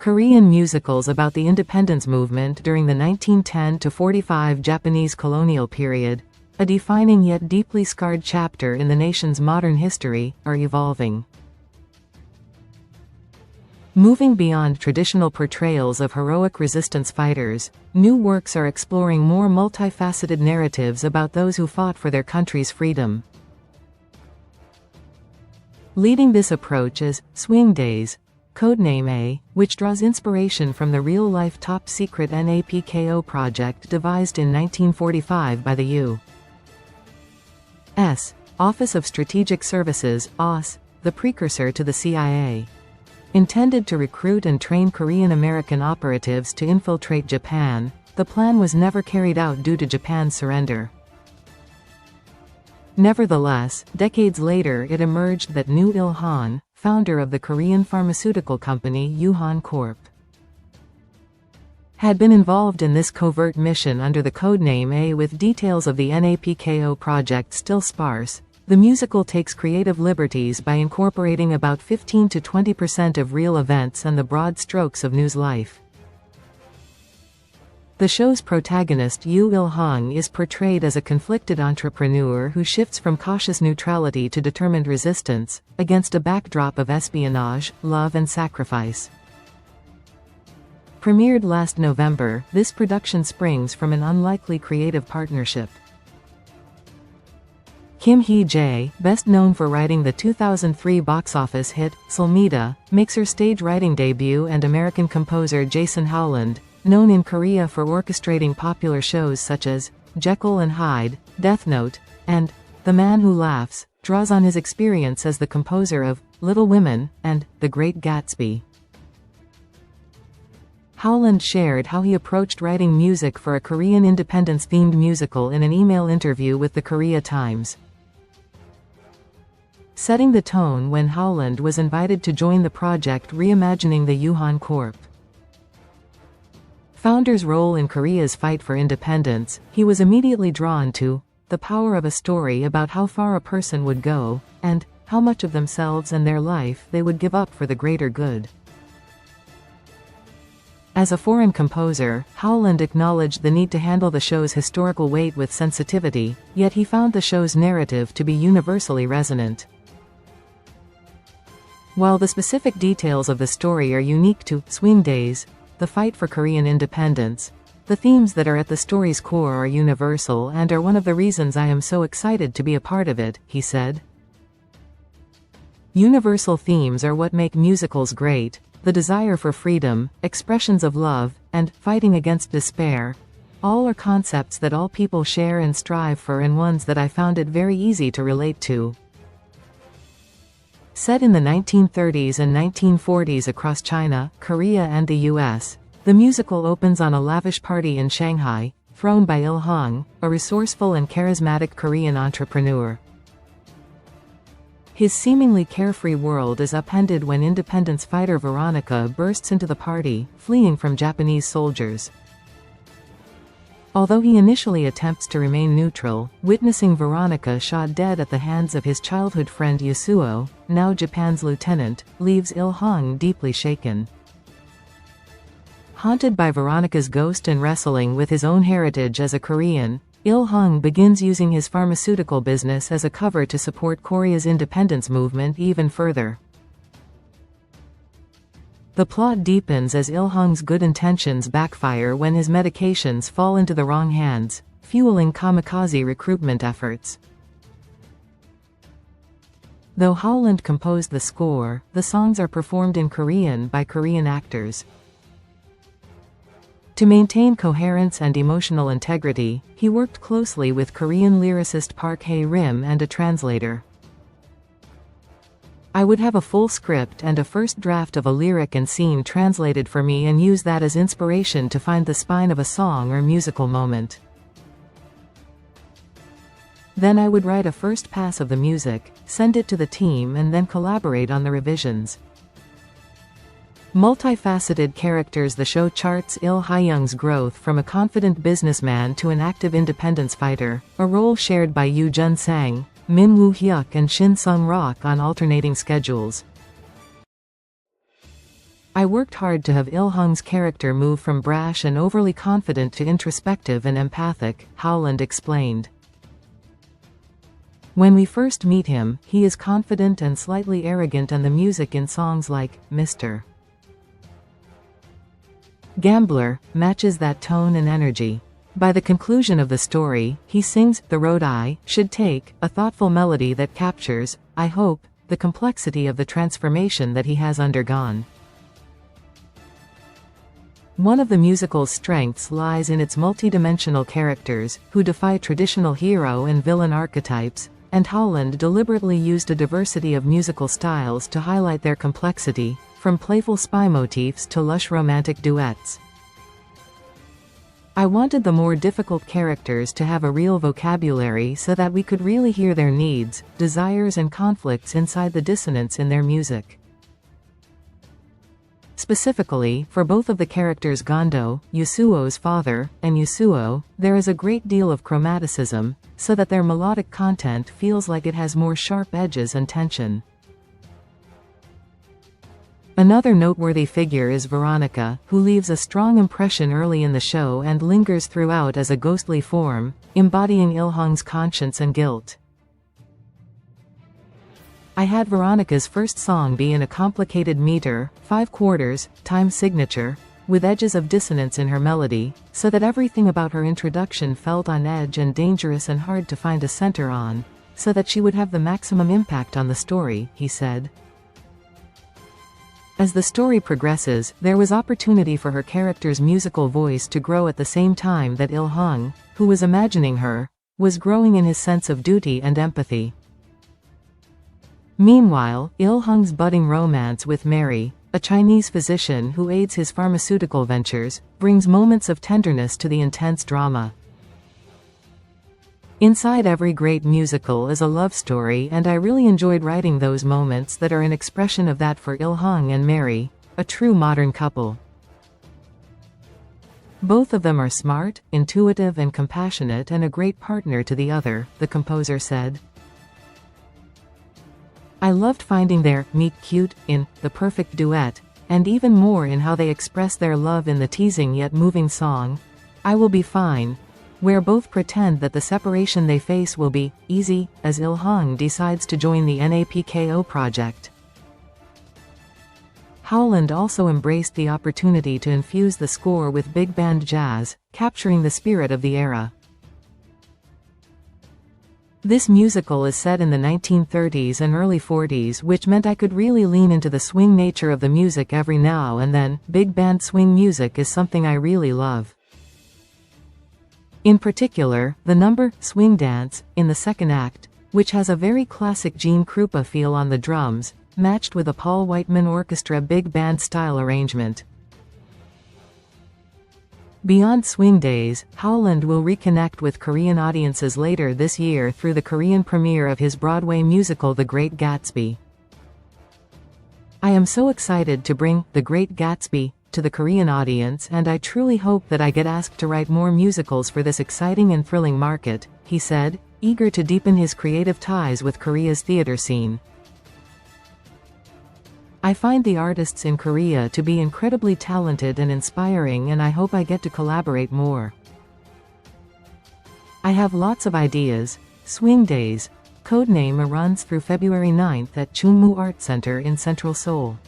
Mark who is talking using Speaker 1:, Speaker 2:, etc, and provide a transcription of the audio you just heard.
Speaker 1: Korean musicals about the independence movement during the 1910–45 Japanese colonial period, a defining yet deeply scarred chapter in the nation's modern history, are evolving. Moving beyond traditional portrayals of heroic resistance fighters, new works are exploring more multifaceted narratives about those who fought for their country's freedom. Leading this approach is Swing Days, codename A, which draws inspiration from the real-life top-secret NAPKO project devised in 1945 by the U.S. Office of Strategic Services, OSS, the precursor to the CIA. Intended to recruit and train Korean-American operatives to infiltrate Japan, the plan was never carried out due to Japan's surrender. Nevertheless, decades later it emerged that New Il-han, founder of the Korean pharmaceutical company Yuhan Corp., had been involved in this covert mission under the codename A. With details of the NAPKO project still sparse, the musical takes creative liberties by incorporating about 15 to 20% of real events and the broad strokes of news life. The show's protagonist Yoo Il-hung is portrayed as a conflicted entrepreneur who shifts from cautious neutrality to determined resistance, against a backdrop of espionage, love and sacrifice. Premiered last November, this production springs from an unlikely creative partnership. Kim Hee-jae, best known for writing the 2003 box office hit, Solmida, makes her stage writing debut, and American composer Jason Howland, known in Korea for orchestrating popular shows such as Jekyll and Hyde, Death Note, and The Man Who Laughs, draws on his experience as the composer of Little Women and The Great Gatsby. Howland shared how he approached writing music for a Korean independence-themed musical in an email interview with the Korea Times. Setting the tone when Howland was invited to join the project reimagining the Yuhan Corp. Founder's role in Korea's fight for independence, he was immediately drawn to the power of a story about how far a person would go, and how much of themselves and their life they would give up for the greater good. As a foreign composer, Howland acknowledged the need to handle the show's historical weight with sensitivity, yet he found the show's narrative to be universally resonant. While the specific details of the story are unique to Swing Days, the fight for Korean independence, the themes that are at the story's core are universal and are one of the reasons I am so excited to be a part of it, he said. Universal themes are what make musicals great: the desire for freedom, expressions of love, and fighting against despair. All are concepts that all people share and strive for, and ones that I found it very easy to relate to. Set in the 1930s and 1940s across China, Korea and the US, the musical opens on a lavish party in Shanghai, thrown by Il-hung, a resourceful and charismatic Korean entrepreneur. His seemingly carefree world is upended when independence fighter Veronica bursts into the party, fleeing from Japanese soldiers. Although he initially attempts to remain neutral, witnessing Veronica shot dead at the hands of his childhood friend Yasuo, now Japan's lieutenant, leaves Il-hung deeply shaken. Haunted by Veronica's ghost and wrestling with his own heritage as a Korean, Il-hung begins using his pharmaceutical business as a cover to support Korea's independence movement even further. The plot deepens as Il-hung's good intentions backfire when his medications fall into the wrong hands, fueling kamikaze recruitment efforts. Though Howland composed the score, the songs are performed in Korean by Korean actors. To maintain coherence and emotional integrity, he worked closely with Korean lyricist Park Hae-rim and a translator. I would have a full script and a first draft of a lyric and scene translated for me and use that as inspiration to find the spine of a song or musical moment. Then I would write a first pass of the music, send it to the team and then collaborate on the revisions. Multifaceted characters. The show charts Il-hyung's growth from a confident businessman to an active independence fighter, a role shared by Yoo Jun-sang, Min Woo-hyuk and Shin Sung-rock on alternating schedules. I worked hard to have Il-hung's character move from brash and overly confident to introspective and empathic, Howland explained. When we first meet him, he is confident and slightly arrogant, and the music in songs like Mr. Gambler matches that tone and energy. By the conclusion of the story, he sings "The Road I Should Take," a thoughtful melody that captures, I hope, the complexity of the transformation that he has undergone. One of the musical's strengths lies in its multidimensional characters, who defy traditional hero and villain archetypes, and Howland deliberately used a diversity of musical styles to highlight their complexity, from playful spy motifs to lush romantic duets. I wanted the more difficult characters to have a real vocabulary so that we could really hear their needs, desires and conflicts inside the dissonance in their music. Specifically, for both of the characters Gondo, Yasuo's father, and Yasuo, there is a great deal of chromaticism, so that their melodic content feels like it has more sharp edges and tension. Another noteworthy figure is Veronica, who leaves a strong impression early in the show and lingers throughout as a ghostly form, embodying Il-hung's conscience and guilt. I had Veronica's first song be in a complicated meter, 5/4, time signature, with edges of dissonance in her melody, so that everything about her introduction felt on edge and dangerous and hard to find a center on, so that she would have the maximum impact on the story, he said. As the story progresses, there was opportunity for her character's musical voice to grow at the same time that Il-hung, who was imagining her, was growing in his sense of duty and empathy. Meanwhile, Il-hung's budding romance with Mary, a Chinese physician who aids his pharmaceutical ventures, brings moments of tenderness to the intense drama. Inside every great musical is a love story, and I really enjoyed writing those moments that are an expression of that for Il-hung and Mary, a true modern couple. Both of them are smart, intuitive and compassionate, and a great partner to the other, the composer said. I loved finding their meet cute in The Perfect Duet, and even more in how they express their love in the teasing yet moving song, I Will Be Fine, where both pretend that the separation they face will be easy, as Il-hung decides to join the NAPKO project. Howland also embraced the opportunity to infuse the score with big band jazz, capturing the spirit of the era. This musical is set in the 1930s and early 40s, which meant I could really lean into the swing nature of the music every now and then. Big band swing music is something I really love. In particular, the number, Swing Dance, in the second act, which has a very classic Gene Krupa feel on the drums, matched with a Paul Whiteman Orchestra big band style arrangement. Beyond Swing Days, Howland will reconnect with Korean audiences later this year through the Korean premiere of his Broadway musical The Great Gatsby. I am so excited to bring The Great Gatsby to the Korean audience, and I truly hope that I get asked to write more musicals for this exciting and thrilling market, he said, eager to deepen his creative ties with Korea's theater scene. I find the artists in Korea to be incredibly talented and inspiring, and I hope I get to collaborate more. I have lots of ideas. Swing Days, codename, runs through February 9th at Chungmu Art Center in Central Seoul.